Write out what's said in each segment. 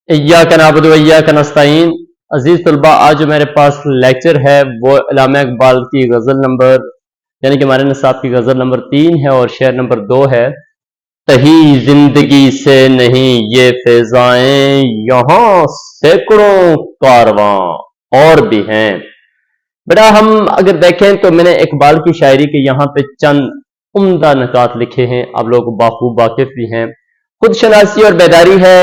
इय्याक नअबुदु व इय्याक नस्तईन। अजीज तलबा, आज जो मेरे पास लेक्चर है वो अल्लामा इकबाल की गजल नंबर यानी कि हमारे निसाब की गजल नंबर 3 है और शेर नंबर 2 है। तही जिंदगी से नहीं ये फिजाएं, यहाँ सैकड़ों कारवां और भी हैं। बेटा, हम अगर देखें तो मैंने इकबाल की शायरी के यहाँ पे चंद उम्दा नकात लिखे हैं, आप लोग बाखूब वाकिफ भी हैं। खुद शनासी और बेदारी है,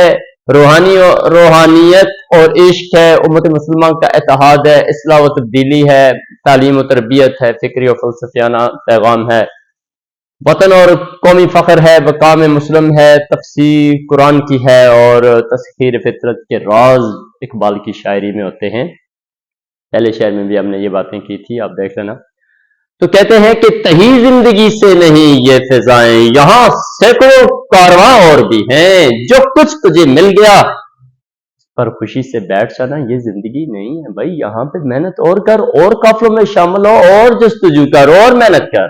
रूहानियत और इश्क है, उम्मत मुसलमान का इत्तेहाद है, इस्लाह व तब्दीली है, तालीम व तरबियत है, फिक्री और फलसफियाना पैगाम है, वतन और कौमी फ़ख्र है, वकाम मुस्लिम है, तफसीर कुरान की है और तस्खीर फितरत के राज इकबाल की शायरी में होते हैं। पहले शेर में भी हमने ये बातें की थी, आप देख लेना। तो कहते हैं कि तही जिंदगी से नहीं ये फिजाएं, यहां सैकड़ों कारवां और भी हैं। जो कुछ तुझे मिल गया पर खुशी से बैठ जाना, ये जिंदगी नहीं है भाई। यहां पे मेहनत और कर, और काफिलों में शामिल हो, और जस्तजू कर, और मेहनत कर।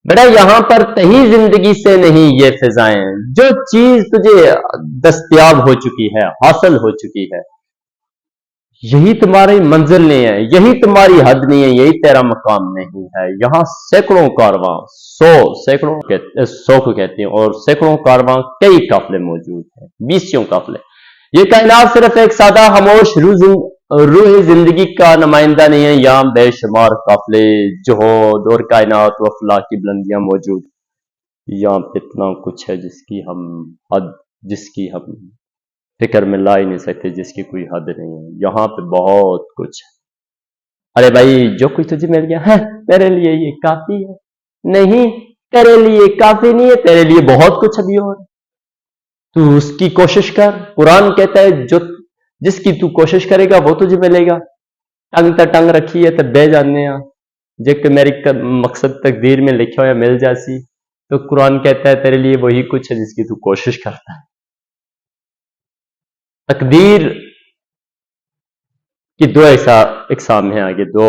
बेटा, यहां पर तही जिंदगी से नहीं ये फिजाएं, जो चीज तुझे दस्तयाब हो चुकी है, हासिल हो चुकी है, यही तुम्हारी मंजिल नहीं है, यही तुम्हारी हद नहीं है, यही तेरा मकाम नहीं है। यहाँ सैकड़ों कारवां, सौ को कहते हैं, और सैकड़ों कारवां कई काफिले मौजूद हैं, 20 काफिले। ये कायनात सिर्फ एक सादा खामोश रूह जिंदगी का नुमाइंदा नहीं है, यहाँ बेशुमार काफिले जोहद और कायनात व अफलाक की बुलंदियां मौजूद। यहाँ पे इतना कुछ है जिसकी हम फिक्र में ला ही नहीं सकते, जिसकी कोई हद नहीं है। यहाँ पे बहुत कुछ है। अरे भाई, जो कुछ तुझे मिल गया है तेरे लिए ये काफी है? नहीं, तेरे लिए काफी नहीं है, तेरे लिए बहुत कुछ अभी और। तू उसकी कोशिश कर। कुरान कहता है जो जिसकी तू कोशिश करेगा वो तुझे मिलेगा। टंग त टंग रखी है तो बह जाने जे मेरी मकसद तकदीर में लिखा हो या मिल जासी। तो कुरान कहता है तेरे लिए वही कुछ है जिसकी तू कोशिश करता है। तकदीर की दो इकसाम है आगे, दो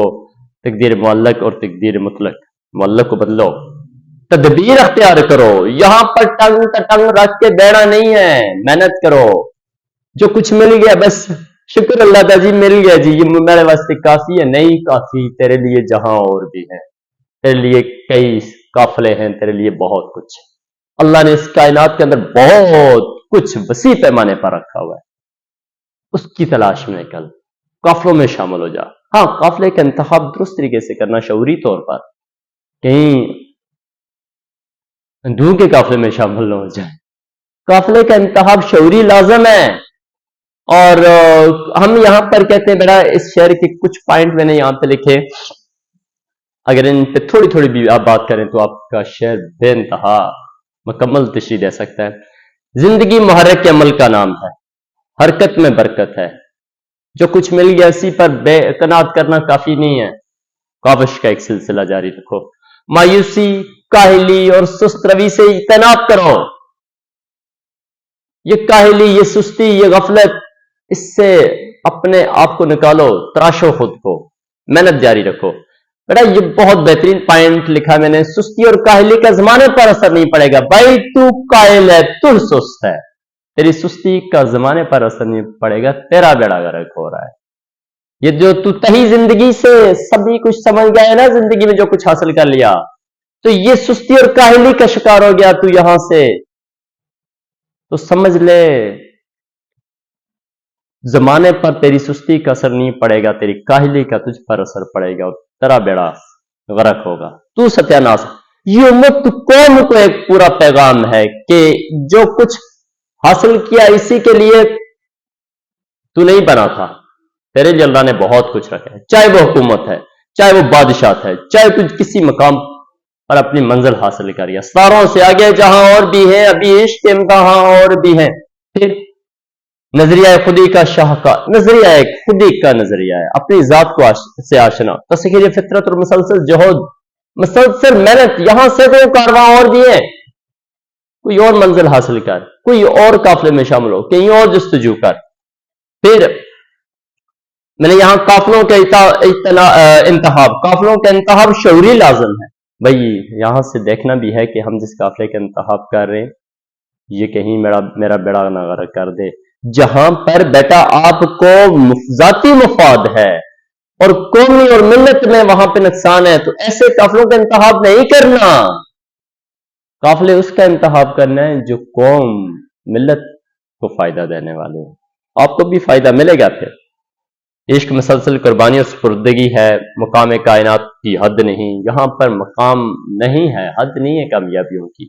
तकदीर मुअल्लक और तकदीर मुतलक। मुअल्लक को बदलो, तदबीर अख्तियार करो। यहां पर टंग टंग रख के बैठना नहीं है, मेहनत करो। जो कुछ मिल गया बस शुक्र अल्लाह का जी, मिल गया जी, ये मेरे वास्ते काफी है। नहीं काफी, तेरे लिए जहां और भी है, तेरे लिए कई काफिले हैं, तेरे लिए बहुत कुछ। अल्लाह ने इस कायनात के अंदर बहुत कुछ वसी पैमाने पर रखा हुआ है, उसकी तलाश में कल काफिलों में शामिल हो जा। हाँ, काफिले का इंतखाब दुरुस्त तरीके से करना, शऊरी तौर पर, कहीं दूर के काफिले में शामिल न हो जाए। काफिले का इंतखाब शऊरी लाजम है। और हम यहां पर कहते हैं, बेटा इस शेर के कुछ पॉइंट मैंने यहां पे लिखे, अगर इन पे थोड़ी थोड़ी भी आप बात करें तो आपका शेर बेइंतहा मुकम्मल तशरीह दे सकता है। जिंदगी मुहर्रिक के अमल का नाम है, हरकत में बरकत है। जो कुछ मिल गया इसी पर बेकनात करना काफी नहीं है, काविश का एक सिलसिला जारी रखो। मायूसी, काहिली और सुस्त रवि से इज्तनाब करो। ये काहिली, ये सुस्ती, ये गफलत, इससे अपने आप को निकालो, तराशो खुद को, मेहनत जारी रखो। बेटा ये बहुत बेहतरीन पॉइंट लिखा मैंने। सुस्ती और काहिली का जमाने पर असर नहीं पड़ेगा। भाई तू काहिल है, तू सुस्त है, तेरी सुस्ती का जमाने पर असर नहीं पड़ेगा, तेरा बेड़ा गर्क हो रहा है। ये जो तू तही जिंदगी से सभी कुछ समझ गया है ना, जिंदगी में जो कुछ हासिल कर लिया, तो ये सुस्ती और काहिली का शिकार हो गया तू यहां से, तो समझ ले जमाने पर तेरी सुस्ती का असर नहीं पड़ेगा, तेरी काहिली का तुझ पर असर पड़ेगा और तेरा बेड़ा गर्क होगा, तू सत्यानाश। ये उम्मत कौम को एक पूरा पैगाम है कि जो कुछ हासिल किया इसी के लिए तू नहीं बना था, तेरे लिए अल्लाह ने बहुत कुछ रखा है। चाहे वो हुकूमत है, चाहे वो बादशाह है, चाहे तू किसी मकाम पर अपनी मंजिल हासिल करिए, सारों से आगे जहां और भी है, अभी इश्क इम्तहां और भी है। फिर नजरिया खुदी का शाहकार, नजरिया खुदी का नजरिया है, अपनी जात को से आशना, तस्खीर फितरत और मुसलसल जोहद, मुसलसल मेहनत। यहां से कोई कारवां और भी है, कोई और मंजिल हासिल कर, कोई और काफिले में शामिल हो, कहीं और जस्तजू कर। फिर मैंने यहां काफिलों के इंतहाब, काफिलों का इंतहाब शऊरी लाजम है। भाई यहां से देखना भी है कि हम जिस काफिले का इंतहाब कर रहे हैं ये कहीं मेरा बेड़ा ना गर्क कर दे, جہاں پر بیٹا آپ کو ذاتی مفاد ہے اور قومی اور ملت میں وہاں پہ نقصان ہے، تو ایسے قافلوں کا انتخاب نہیں کرنا. قافلے اس کا انتخاب کرنا ہے جو قوم ملت کو فائدہ دینے والے ہیں. آپ کو بھی فائدہ ملے گا. پھر عشق مسلسل قربانی اور سپردگی ہے. مقام کائنات کی حد نہیں، یہاں پر مقام نہیں ہے، حد نہیں ہے کامیابیوں کی.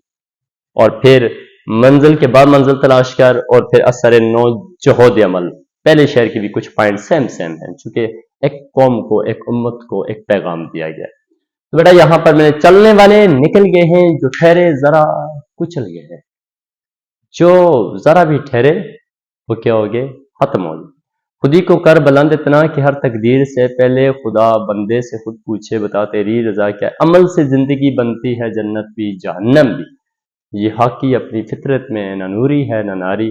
اور پھر منزل کے بعد منزل تلاش کر، اور پھر اثر نو جہود عمل. پہلے شعر کی بھی کچھ پوائنٹ سیم ہیں، چونکہ ایک قوم کو، ایک امت کو ایک پیغام دیا گیا. تو بیٹا یہاں پر میں نے چلنے والے نکل گئے ہیں، جو ٹھہرے ذرا کچل گئے ہیں. جو ذرا بھی ٹھہرے وہ کیا ہو گئے؟ ختم ہو گئے. خودی کو کر بلند اتنا کہ ہر تقدیر سے پہلے خدا بندے سے خود پوچھے بتا تیری رضا کیا. عمل سے زندگی بنتی ہے جنت بھی جہنم بھی. یہ حاکی اپنی فطرت میں نہ نوری ہے نہ ناری.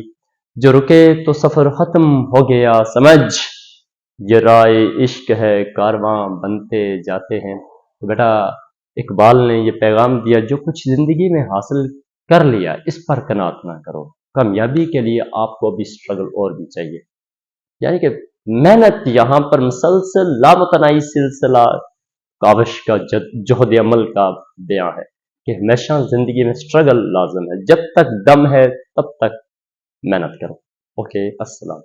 جو رکے تو سفر ختم ہو گیا سمجھ، یہ رائے عشق ہے کارواں بنتے جاتے ہیں. تو بیٹا اقبال نے یہ پیغام دیا، جو کچھ زندگی میں حاصل کر لیا اس پر قناعت نہ کرو. کامیابی کے لیے آپ کو بھی سٹرگل اور بھی چاہیے. یعنی کہ محنت یہاں پر مسلسل لامتناہی سلسلہ کاوش کا جہد عمل کا بیان ہے کہ ہمیشہ زندگی میں سٹرگل لازم ہے. جب تک دم ہے تب تک محنت کرو. اوکے، السلام.